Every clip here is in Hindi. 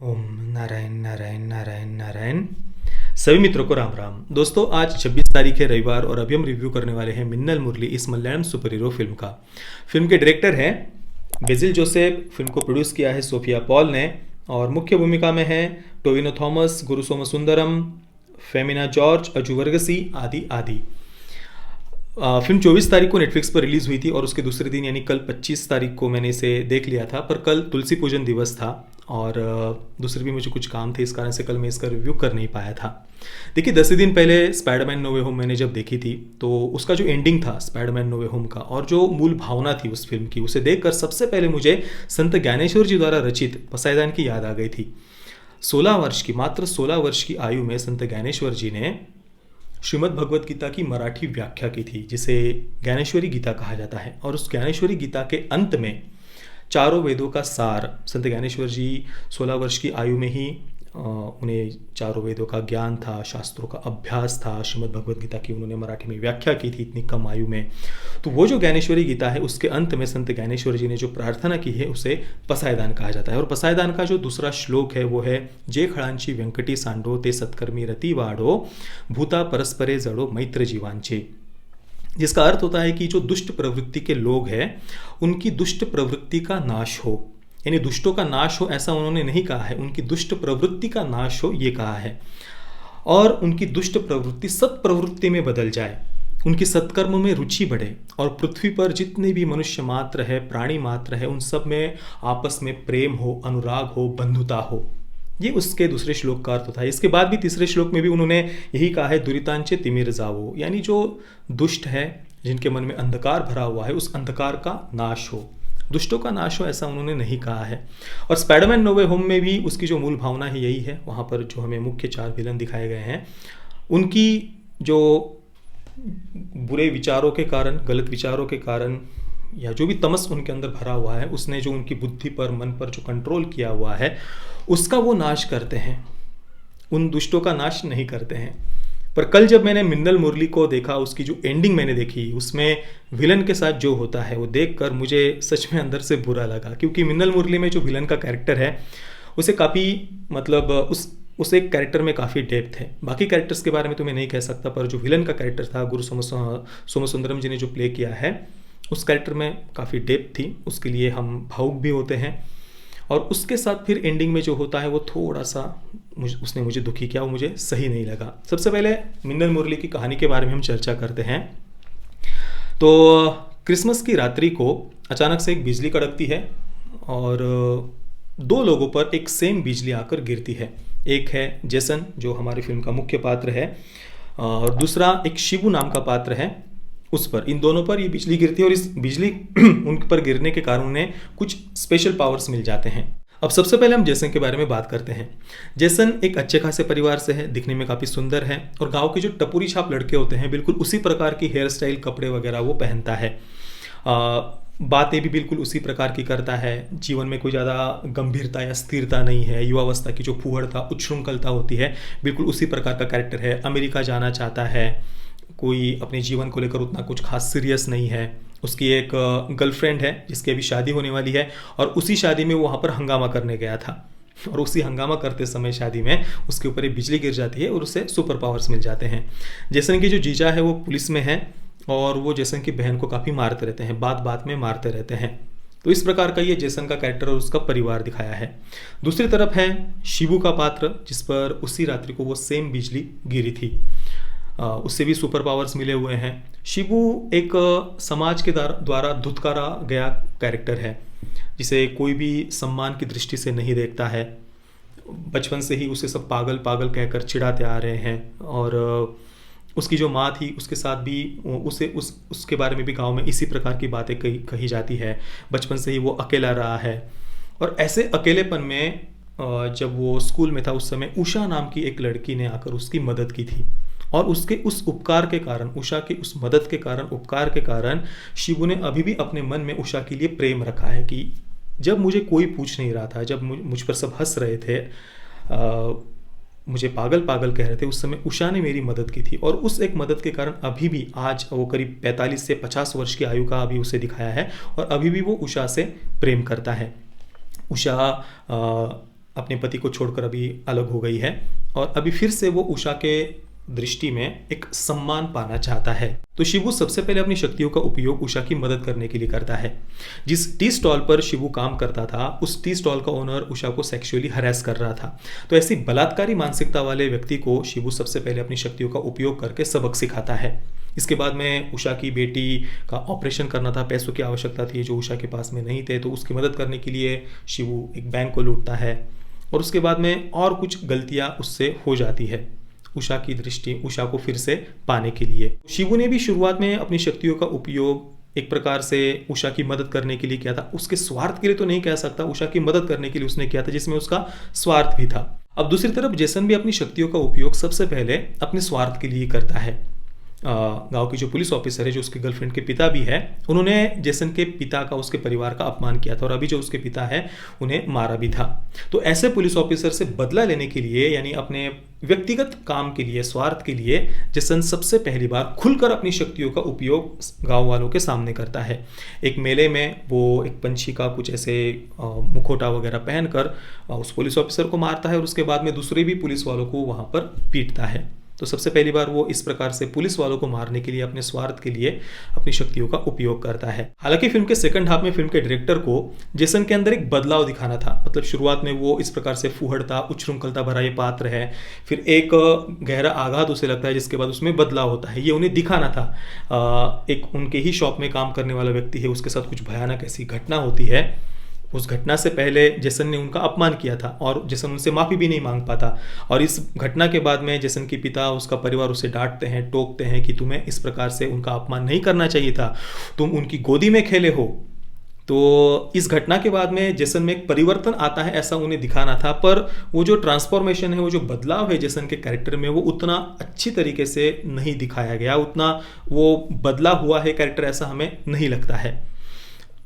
ओम नारायण नारायण नारायण नारायण। सभी मित्रों को राम राम। दोस्तों, आज 26 तारीख है, रविवार, और अभी हम रिव्यू करने वाले हैं मिन्नल मुरली, इस मलयालम सुपर हीरो फिल्म का। फिल्म के डायरेक्टर हैं बेजिल जोसेफ। फिल्म को प्रोड्यूस किया है सोफिया पॉल ने, और मुख्य भूमिका में है टोविनो थॉमस, गुरु सोमसुंदरम, फेमिना जॉर्ज, अजू वर्गसी आदि आदि। फिल्म 24 तारीख को नेटफ्लिक्स पर रिलीज हुई थी, और उसके दूसरे दिन यानी कल 25 तारीख को मैंने इसे देख लिया था। पर कल तुलसी पूजन दिवस था, और दूसरे भी मुझे कुछ काम थे, इस कारण से कल मैं इसका रिव्यू कर नहीं पाया था। देखिए, 10 ही दिन पहले स्पाइडरमैन नो वे होम मैंने जब देखी थी, तो उसका जो एंडिंग था स्पाइडरमैन नो वे होम का, और जो मूल भावना थी उस फिल्म की, उसे देखकर सबसे पहले मुझे संत ज्ञानेश्वर जी द्वारा रचित पसायदान की याद आ गई थी। 16 वर्ष की, मात्र 16 वर्ष की आयु में संत ज्ञानेश्वर जी ने श्रीमद् भगवत गीता की मराठी व्याख्या की थी, जिसे ज्ञानेश्वरी गीता कहा जाता है। और उस ज्ञानेश्वरी गीता के अंत में चारों वेदों का सार, संत ज्ञानेश्वर जी 16 वर्ष की आयु में ही उन्हें चारों वेदों का ज्ञान था, शास्त्रों का अभ्यास था। श्रीमद् भगवत गीता की उन्होंने मराठी में व्याख्या की थी इतनी कम आयु में। तो वो जो ज्ञानेश्वरी गीता है, उसके अंत में संत ज्ञानेश्वर जी ने जो प्रार्थना की है, उसे पसायदान कहा जाता है। और पसायदान का जो दूसरा श्लोक है वो है, जे खळांची व्यंकटी सांडो ते सत्कर्मी रती वाढो, भूता परस्परे जड़ो मैत्र जीवांचे। जिसका अर्थ होता है कि जो दुष्ट प्रवृत्ति के लोग हैं, उनकी दुष्ट प्रवृत्ति का नाश हो, यानी दुष्टों का नाश हो ऐसा उन्होंने नहीं कहा है, उनकी दुष्ट प्रवृत्ति का नाश हो ये कहा है। और उनकी दुष्ट प्रवृत्ति सत्प्रवृत्ति में बदल जाए, उनकी सत्कर्म में रुचि बढ़े, और पृथ्वी पर जितने भी मनुष्य मात्र है, प्राणी मात्र है, उन सब में आपस में प्रेम हो, अनुराग हो, बंधुता हो। ये उसके दूसरे श्लोक का अर्थ था। इसके बाद भी तीसरे श्लोक में भी उन्होंने यही कहा है, दुरितांचे तिमिर जावो, यानी जो दुष्ट है, जिनके मन में अंधकार भरा हुआ है, उस अंधकार का नाश हो, दुष्टों का नाश हो, ऐसा उन्होंने नहीं कहा है। और स्पाइडरमैन नो वे होम में भी उसकी जो मूल भावना है यही है। वहाँ पर जो हमें मुख्य 4 विलन दिखाए गए हैं, उनकी जो बुरे विचारों के कारण, गलत विचारों के कारण, या जो भी तमस उनके अंदर भरा हुआ है, उसने जो उनकी बुद्धि पर, मन पर जो कंट्रोल किया हुआ है, उसका वो नाश करते हैं, उन दुष्टों का नाश नहीं करते हैं। पर कल जब मैंने मिन्नल मुरली को देखा, उसकी जो एंडिंग मैंने देखी, उसमें विलन के साथ जो होता है वो देखकर मुझे सच में अंदर से बुरा लगा। क्योंकि मिन्नल मुरली में जो विलन का कैरेक्टर है, उसे काफ़ी मतलब उस एक कैरेक्टर में काफ़ी डेप्थ है। बाकी कैरेक्टर्स के बारे में तो मैं नहीं कह सकता, पर जो विलन का कैरेक्टर था, गुरु सोमसुंदरम जी ने जो प्ले किया है, उस कैरेक्टर में काफ़ी डेप्थ थी। उसके लिए हम भावुक भी होते हैं। और उसके साथ फिर एंडिंग में जो होता है वो थोड़ा सा उसने मुझे दुखी किया, वो मुझे सही नहीं लगा। सबसे पहले मिन्नल मुरली की कहानी के बारे में हम चर्चा करते हैं। तो क्रिसमस की रात्रि को अचानक से एक बिजली कड़कती है, और 2 लोगों पर एक सेम बिजली आकर गिरती है। एक है जेसन, जो हमारी फिल्म का मुख्य पात्र है, और दूसरा एक शिबू नाम का पात्र है, उस पर, इन दोनों पर ये बिजली गिरती है। और इस बिजली उन पर गिरने के कारण उन्हें कुछ स्पेशल पावर्स मिल जाते हैं। अब सबसे पहले हम जेसन के बारे में बात करते हैं। जेसन एक अच्छे खासे परिवार से है, दिखने में काफ़ी सुंदर है, और गांव के जो टपुरी छाप लड़के होते हैं, बिल्कुल उसी प्रकार की हेयर स्टाइल, कपड़े वगैरह वो पहनता है। बातें भी बिल्कुल उसी प्रकार की करता है। जीवन में कोई ज़्यादा गंभीरता या स्थिरता नहीं है। युवावस्था की जो फूहड़ता, उच्छृंखलता होती है, बिल्कुल उसी प्रकार का कैरेक्टर है। अमेरिका जाना चाहता है, कोई अपने जीवन को लेकर उतना कुछ खास सीरियस नहीं है। उसकी एक गर्लफ्रेंड है जिसकी अभी शादी होने वाली है, और उसी शादी में वो वहाँ पर हंगामा करने गया था, और उसी हंगामा करते समय शादी में उसके ऊपर एक बिजली गिर जाती है, और उसे सुपर पावर्स मिल जाते हैं। जेसन की जो जीजा है वो पुलिस में है, और वो जेसन की बहन को काफ़ी मारते रहते हैं, बात बात में मारते रहते हैं। तो इस प्रकार का ये जेसन का कैरेक्टर और उसका परिवार दिखाया है। दूसरी तरफ है शिबू का पात्र, जिस पर उसी रात्रि को वो सेम बिजली गिरी थी। उससे भी सुपर पावर्स मिले हुए हैं। शिबू एक समाज के द्वारा धुतकारा गया कैरेक्टर है, जिसे कोई भी सम्मान की दृष्टि से नहीं देखता है। बचपन से ही उसे सब पागल पागल कहकर चिढ़ाते आ रहे हैं, और उसकी जो माँ थी उसके साथ भी उसके बारे में भी गांव में इसी प्रकार की बातें कही जाती है। बचपन से ही वो अकेला रहा है, और ऐसे अकेलेपन में जब वो स्कूल में था, उस समय उषा नाम की एक लड़की ने आकर उसकी मदद की थी, और उसके उस उपकार के कारण, उषा की उस मदद के कारण, उपकार के कारण, शिबू ने अभी भी अपने मन में उषा के लिए प्रेम रखा है कि जब मुझे कोई पूछ नहीं रहा था, जब मुझ पर सब हंस रहे थे, मुझे पागल पागल कह रहे थे, उस समय उषा ने मेरी मदद की थी। और उस एक मदद के कारण अभी भी, आज वो करीब 45 से 50 वर्ष की आयु का अभी उसे दिखाया है, और अभी भी वो उषा से प्रेम करता है। उषा अपने पति को छोड़कर अभी अलग हो गई है और अभी फिर से वो उषा के दृष्टि में एक सम्मान पाना चाहता है। तो शिबू सबसे पहले अपनी शक्तियों का उपयोग उषा की मदद करने के लिए करता है। जिस टी स्टॉल पर शिबू काम करता था उस टी स्टॉल का ओनर उषा को सेक्सुअली हरास कर रहा था। तो ऐसी बलात्कारी मानसिकता वाले व्यक्ति को शिबू सबसे पहले अपनी शक्तियों का उपयोग करके सबक सिखाता है। इसके बाद में उषा की बेटी का ऑपरेशन करना था, पैसों की आवश्यकता थी जो उषा के पास में नहीं थे, तो उसकी मदद करने के लिए शिबू एक बैंक को लूटता है और उसके बाद में और कुछ गलतियां उससे हो जाती है उषा की दृष्टि उषा को फिर से पाने के लिए। शिबू ने भी शुरुआत में अपनी शक्तियों का उपयोग एक प्रकार से उषा की मदद करने के लिए किया था। उसके स्वार्थ के लिए तो नहीं कह सकता, उषा की मदद करने के लिए उसने किया था जिसमें उसका स्वार्थ भी था। अब दूसरी तरफ जेसन भी अपनी शक्तियों का उपयोग सबसे पहले अपने स्वार्थ के लिए करता है। गांव की जो पुलिस ऑफिसर है जो उसके गर्लफ्रेंड के पिता भी है, उन्होंने जेसन के पिता का उसके परिवार का अपमान किया था और अभी जो उसके पिता है उन्हें मारा भी था। तो ऐसे पुलिस ऑफिसर से बदला लेने के लिए यानी अपने व्यक्तिगत काम के लिए स्वार्थ के लिए जेसन सबसे पहली बार खुलकर अपनी शक्तियों का उपयोग गांव वालों के सामने करता है। एक मेले में वो एक पंछी का कुछ ऐसे मुखौटा वगैरह पहनकर उस पुलिस ऑफिसर को मारता है और उसके बाद में दूसरे भी पुलिस वालों को वहां पर पीटता है। तो सबसे पहली बार वो इस प्रकार से पुलिस वालों को मारने के लिए अपने स्वार्थ के लिए अपनी शक्तियों का उपयोग करता है। हालांकि फिल्म के सेकंड हाफ में फिल्म के डायरेक्टर को जेसन के अंदर एक बदलाव दिखाना था। मतलब शुरुआत में वो इस प्रकार से फूहड़ता उच्छृंखलता भरा ये पात्र है, फिर एक गहरा आघात उसे लगता है जिसके बाद उसमें बदलाव होता है, ये उन्हें दिखाना था। एक उनके ही शॉप में काम करने वाला व्यक्ति है, उसके साथ कुछ भयानक ऐसी घटना होती है। उस घटना से पहले जेसन ने उनका अपमान किया था और जेसन उनसे माफ़ी भी नहीं मांग पाता और इस घटना के बाद में जेसन के पिता उसका परिवार उसे डांटते हैं, टोकते हैं कि तुम्हें इस प्रकार से उनका अपमान नहीं करना चाहिए था, तुम उनकी गोदी में खेले हो। तो इस घटना के बाद में जेसन में एक परिवर्तन आता है ऐसा उन्हें दिखाना था, पर वो जो ट्रांसफॉर्मेशन है, वो जो बदलाव है जेसन के कैरेक्टर में, वो उतना अच्छी तरीके से नहीं दिखाया गया, उतना वो बदला हुआ है कैरेक्टर ऐसा हमें नहीं लगता है।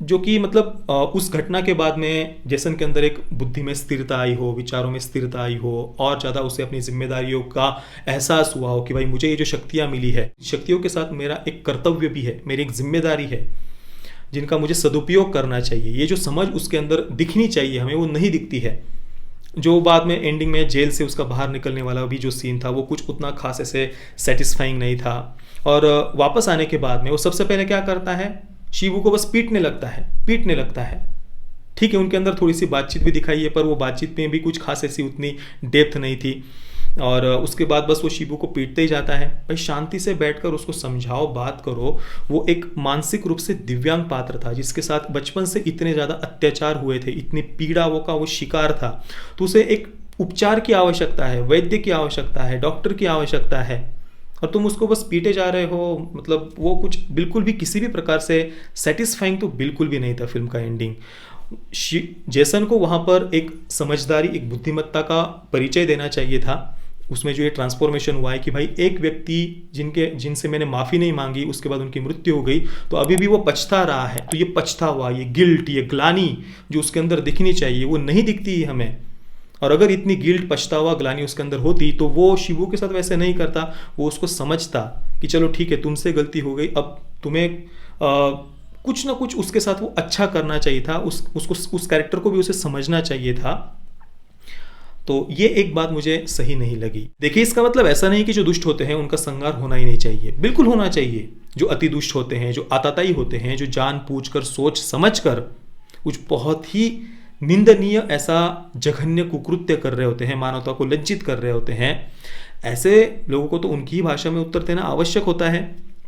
जो कि मतलब उस घटना के बाद में जेसन के अंदर एक बुद्धि में स्थिरता आई हो, विचारों में स्थिरता आई हो और ज़्यादा उसे अपनी जिम्मेदारियों का एहसास हुआ हो कि भाई मुझे ये जो शक्तियाँ मिली है, शक्तियों के साथ मेरा एक कर्तव्य भी है, मेरी एक जिम्मेदारी है जिनका मुझे सदुपयोग करना चाहिए। ये जो समझ उसके अंदर दिखनी चाहिए हमें, वो नहीं दिखती है। जो बाद में एंडिंग में जेल से उसका बाहर निकलने वाला भी जो सीन था वो कुछ उतना खास ऐसे सेटिस्फाइंग नहीं था। और वापस आने के बाद में वो सबसे पहले क्या करता है, शिबू को बस पीटने लगता है। ठीक है, उनके अंदर थोड़ी सी बातचीत भी दिखाई है पर वो बातचीत में भी कुछ खास ऐसी उतनी डेप्थ नहीं थी और उसके बाद बस वो शिबू को पीटते ही जाता है। भाई शांति से बैठकर उसको समझाओ, बात करो। वो एक मानसिक रूप से दिव्यांग पात्र था जिसके साथ बचपन से इतने ज़्यादा अत्याचार हुए थे, इतनी पीड़ा वो का वो शिकार था, तो उसे एक उपचार की आवश्यकता है, वैद्य की आवश्यकता है, डॉक्टर की आवश्यकता है और तुम उसको बस पीटे जा रहे हो। मतलब वो कुछ बिल्कुल भी किसी भी प्रकार से सेटिस्फाइंग तो बिल्कुल भी नहीं था फिल्म का एंडिंग। जेसन को वहाँ पर एक समझदारी, एक बुद्धिमत्ता का परिचय देना चाहिए था। उसमें जो ये ट्रांसफॉर्मेशन हुआ है कि भाई एक व्यक्ति जिनसे मैंने माफ़ी नहीं मांगी उसके बाद उनकी मृत्यु हो गई तो अभी भी वो पछता रहा है, तो ये पछतावा, ये गिल्ट, ये ग्लानी जो उसके अंदर दिखनी चाहिए वो नहीं दिखती है हमें। और अगर इतनी गिल्ट, पछतावा, ग्लानी उसके अंदर होती तो वो शिबू के साथ वैसे नहीं करता, वो उसको समझता कि चलो ठीक है तुमसे गलती हो गई, अब तुम्हें कुछ ना कुछ उसके साथ वो अच्छा करना चाहिए था, उस कैरेक्टर को भी उसे समझना चाहिए था। तो ये एक बात मुझे सही नहीं लगी। देखिए इसका मतलब ऐसा नहीं कि जो दुष्ट होते हैं उनका संहार होना ही नहीं चाहिए, बिल्कुल होना चाहिए। जो अति दुष्ट होते हैं, जो आताताई होते हैं, जो जानबूझकर सोच समझकर कुछ बहुत ही निंदनीय ऐसा जघन्य कुकृत्य कर रहे होते हैं, मानवता को लज्जित कर रहे होते हैं, ऐसे लोगों को तो उनकी ही भाषा में उत्तर देना आवश्यक होता है।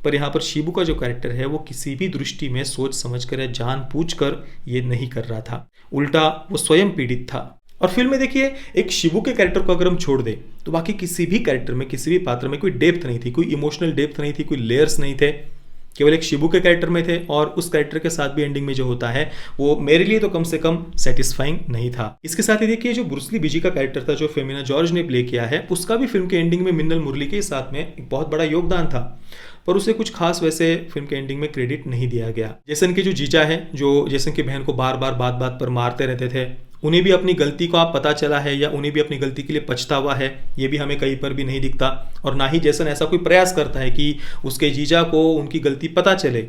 पर यहाँ पर शिबू का जो कैरेक्टर है वो किसी भी दृष्टि में सोच समझकर या जानबूझकर ये नहीं कर रहा था, उल्टा वो स्वयं पीड़ित था। और फिल्म में देखिए एक शिबू के कैरेक्टर को अगर हम छोड़ दें तो बाकी किसी भी कैरेक्टर में, किसी भी पात्र में कोई डेप्थ नहीं थी, कोई इमोशनल डेप्थ नहीं थी, कोई लेयर्स नहीं थे, केवल एक शिबू के कैरेक्टर में थे। और उस कैरेक्टर के साथ भी एंडिंग में जो होता है वो मेरे लिए तो कम से कम सेटिस्फाइंग नहीं था। इसके साथ ही देखिए जो ब्रूस ली बीजी का कैरेक्टर था जो फेमिना जॉर्ज ने प्ले किया है, उसका भी फिल्म के एंडिंग में मिन्नल मुरली के साथ में एक बहुत बड़ा योगदान था, पर उसे कुछ खास वैसे फिल्म के एंडिंग में क्रेडिट नहीं दिया गया। जेसन के जो जीजा है, जो जेसन की बहन को बार बार बात पर मारते रहते थे, उन्हें भी अपनी गलती का पता चला है या उन्हें भी अपनी गलती के लिए पछतावा है, ये भी हमें कहीं पर भी नहीं दिखता। और ना ही जेसन ऐसा कोई प्रयास करता है कि उसके जीजा को उनकी गलती पता चले,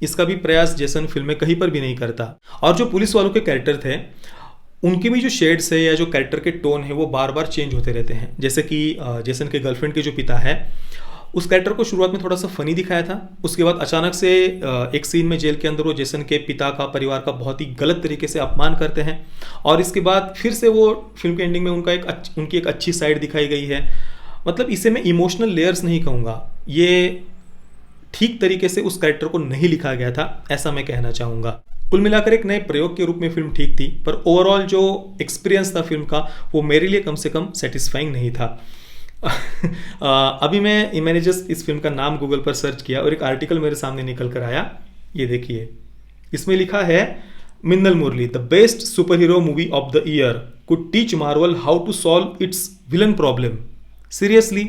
इसका भी प्रयास जेसन फिल्म में कहीं पर भी नहीं करता। और जो पुलिस वालों के कैरेक्टर थे उनके भी जो शेड्स है या जो कैरेक्टर के टोन है वो बार बार चेंज होते रहते हैं। जैसे कि जेसन के गर्लफ्रेंड के जो पिता है, उस कैरेक्टर को शुरुआत में थोड़ा सा फनी दिखाया था, उसके बाद अचानक से एक सीन में जेल के अंदर वो जेसन के पिता का, परिवार का बहुत ही गलत तरीके से अपमान करते हैं, और इसके बाद फिर से वो फिल्म के एंडिंग में उनकी एक अच्छी साइड दिखाई गई है। मतलब इसे मैं इमोशनल लेयर्स नहीं कहूँगा, ये ठीक तरीके से उस कैरेक्टर को नहीं लिखा गया था, ऐसा मैं कहना चाहूँगा। कुल मिलाकर एक नए प्रयोग के रूप में फिल्म ठीक थी, पर ओवरऑल जो एक्सपीरियंस था फिल्म का वो मेरे लिए कम से कम सेटिस्फाइंग नहीं था। अभी मैंने जस्ट इस फिल्म का नाम गूगल पर सर्च किया और एक आर्टिकल मेरे सामने निकल कर आया, ये देखिए, इसमें लिखा है Minnal Murali the best super hero movie of the year could teach Marvel how to solve its villain problem. Seriously,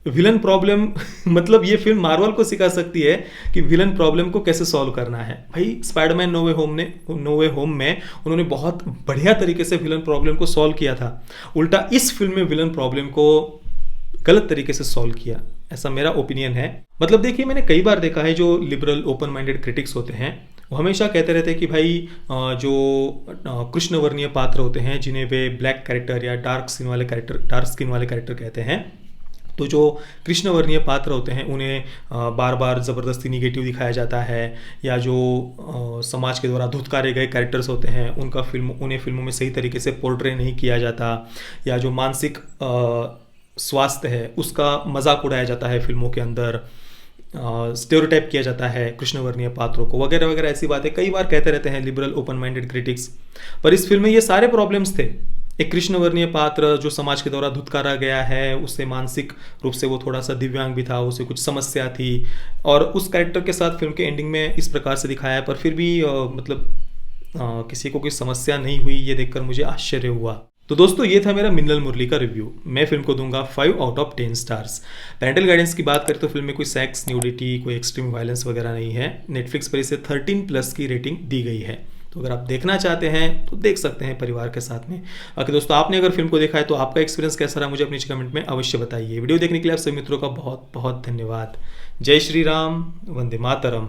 villain problem मतलब ये फिल्म मार्वल को सिखा सकती है कि विलन प्रॉब्लम को कैसे सॉल्व करना है। भाई स्पाइडरमैन नो वे होम में उन्होंने बहुत बढ़िया तरीके से विलन प्रॉब्लम को सॉल्व किया था, उल्टा इस फिल्म में विलन प्रॉब्लम को गलत तरीके से सॉल्व किया, ऐसा मेरा ओपिनियन है। मतलब देखिए, मैंने कई बार देखा है जो लिबरल ओपन माइंडेड क्रिटिक्स होते हैं वो हमेशा कहते रहते हैं कि भाई जो कृष्णवर्णीय पात्र होते हैं जिन्हें वे ब्लैक कैरेक्टर या डार्क स्किन वाले कैरेक्टर कहते हैं, तो जो कृष्णवर्णीय पात्र होते हैं उन्हें बार बार ज़बरदस्ती निगेटिव दिखाया जाता है, या जो समाज के द्वारा धुतकारे गए कैरेक्टर्स होते हैं उन्हें फिल्मों में सही तरीके से पोर्ट्रे नहीं किया जाता, या जो मानसिक स्वास्थ्य है उसका मजाक उड़ाया जाता है फिल्मों के अंदर, स्टेरियोटाइप किया जाता है कृष्णवर्णीय पात्रों को, वगैरह वगैरह ऐसी बातें कई बार कहते रहते हैं लिबरल ओपन माइंडेड क्रिटिक्स। पर इस फिल्म में ये सारे प्रॉब्लम्स थे। एक कृष्णवर्णीय पात्र जो समाज के द्वारा धुतकारा गया है, उससे मानसिक रूप से वो थोड़ा सा दिव्यांग भी था, उसे कुछ समस्या थी, और उस कैरेक्टर के साथ फिल्म के एंडिंग में इस प्रकार से दिखाया है, पर फिर भी किसी को कोई समस्या नहीं हुई, ये देखकर मुझे आश्चर्य हुआ। तो दोस्तों, ये था मेरा मिन्नल मुरली का रिव्यू। मैं फिल्म को दूंगा 5 out of 10 stars. Parental guidance की बात करें तो फिल्म में कोई सेक्स, न्यूडिटी, कोई एक्सट्रीम वायलेंस वगैरह नहीं है। नेटफ्लिक्स पर इसे 13+ की रेटिंग दी गई है, तो अगर आप देखना चाहते हैं तो देख सकते हैं परिवार के साथ में। बाकी दोस्तों, आपने अगर फिल्म को देखा है तो आपका एक्सपीरियंस कैसा रहा मुझे अपने कमेंट में अवश्य बताइए। वीडियो देखने के लिए आप सभी मित्रों का बहुत बहुत धन्यवाद। जय श्री राम, वंदे मातरम।